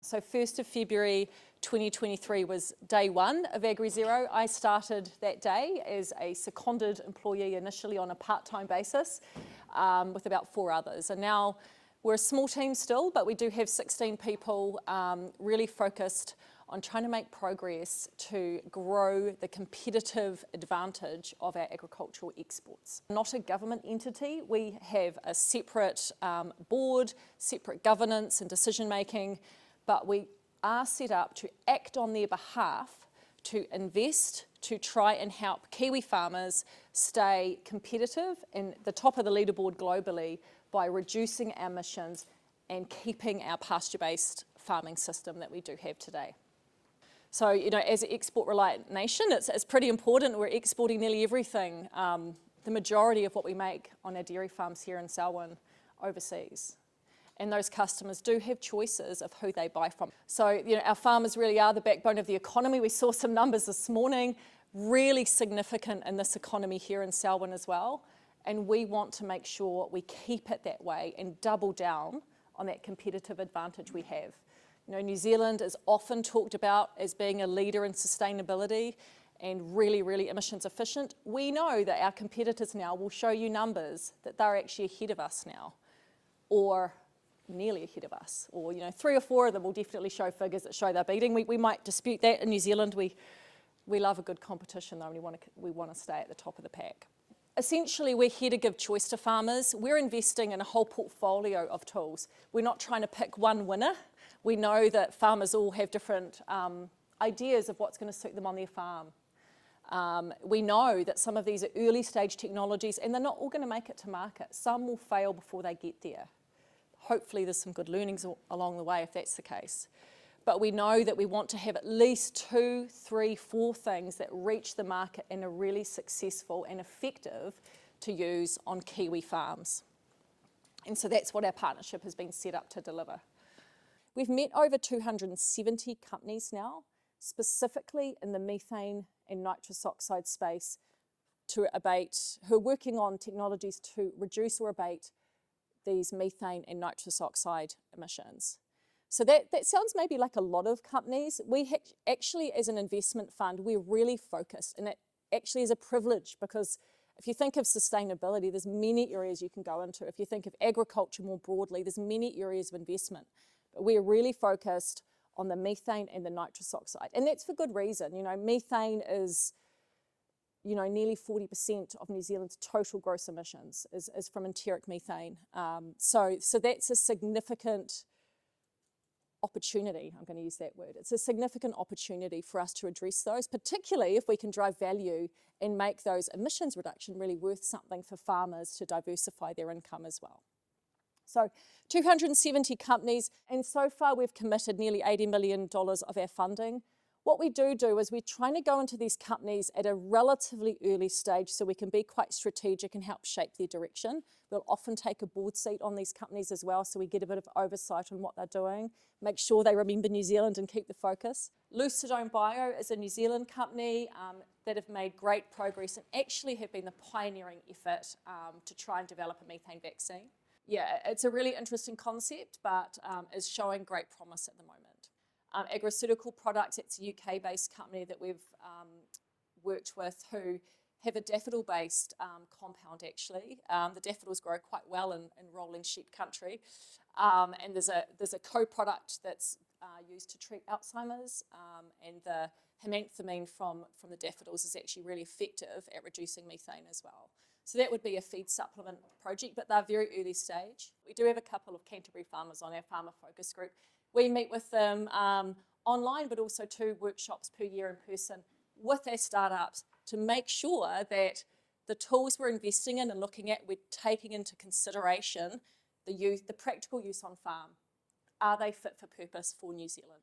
So 1st of February 2023 was day one of AgriZero. I started that day as a seconded employee initially on a part-time basis with about 4 others. And now we're a small team still, but we do have 16 people really focused on trying to make progress to grow the competitive advantage of our agricultural exports. Not a government entity, we have a separate board, separate governance and decision making, but we are set up to act on their behalf to invest, to try and help Kiwi farmers stay competitive and the top of the leaderboard globally by reducing our emissions and keeping our pasture-based farming system that we do have today. So, you know, as an export-reliant nation, it's pretty important. We're exporting nearly everything, the majority of what we make on our dairy farms here in Selwyn overseas. And those customers do have choices of who they buy from. So, you know, our farmers really are the backbone of the economy. We saw some numbers this morning, really significant in this economy here in Selwyn as well. And we want to make sure we keep it that way and double down on that competitive advantage we have. You know, New Zealand is often talked about as being a leader in sustainability and really, really emissions efficient. We know that our competitors now will show you numbers that they're actually ahead of us now, or nearly ahead of us, or, you know, 3 or 4 of them will definitely show figures that show they're beating. We might dispute that in New Zealand. We love a good competition though, and we want to stay at the top of the pack. Essentially, we're here to give choice to farmers. We're investing in a whole portfolio of tools. We're not trying to pick one winner. We know that farmers all have different ideas of what's going to suit them on their farm. We know that some of these are early stage technologies and they're not all going to make it to market. Some will fail before they get there. Hopefully there's some good learnings along the way if that's the case. But we know that we want to have at least 2, 3, 4 things that reach the market and are really successful and effective to use on Kiwi farms. And so that's what our partnership has been set up to deliver. We've met over 270 companies now, specifically in the methane and nitrous oxide space who are working on technologies to reduce or abate these methane and nitrous oxide emissions. So that sounds maybe like a lot of companies. We actually, as an investment fund, we're really focused, and it actually is a privilege because if you think of sustainability, there's many areas you can go into. If you think of agriculture more broadly, there's many areas of investment. But we're really focused on the methane and the nitrous oxide. And that's for good reason. You know, methane is, you know, nearly 40% of New Zealand's total gross emissions is from enteric methane. So that's a significant opportunity, I'm going to use that word. It's a significant opportunity for us to address those, particularly if we can drive value and make those emissions reduction really worth something for farmers to diversify their income as well. So 270 companies, and so far we've committed nearly $80 million of our funding. What we do is we're trying to go into these companies at a relatively early stage so we can be quite strategic and help shape their direction. We'll often take a board seat on these companies as well, so we get a bit of oversight on what they're doing, make sure they remember New Zealand and keep the focus. Lucidome Bio is a New Zealand company that have made great progress and actually have been the pioneering effort to try and develop a methane vaccine. Yeah, it's a really interesting concept, but is showing great promise at the moment. Agroceutical Products, it's a UK-based company that we've worked with who have a daffodil-based compound actually. The daffodils grow quite well in rolling sheep country. And there's a co-product that's used to treat Alzheimer's, and the hemanthamine from the daffodils is actually really effective at reducing methane as well. So that would be a feed supplement project, but they're very early stage. We do have a couple of Canterbury farmers on our farmer focus group. We meet with them online, but also 2 workshops per year in person with our startups to make sure that the tools we're investing in and looking at, we're taking into consideration the practical use on farm. Are they fit for purpose for New Zealand?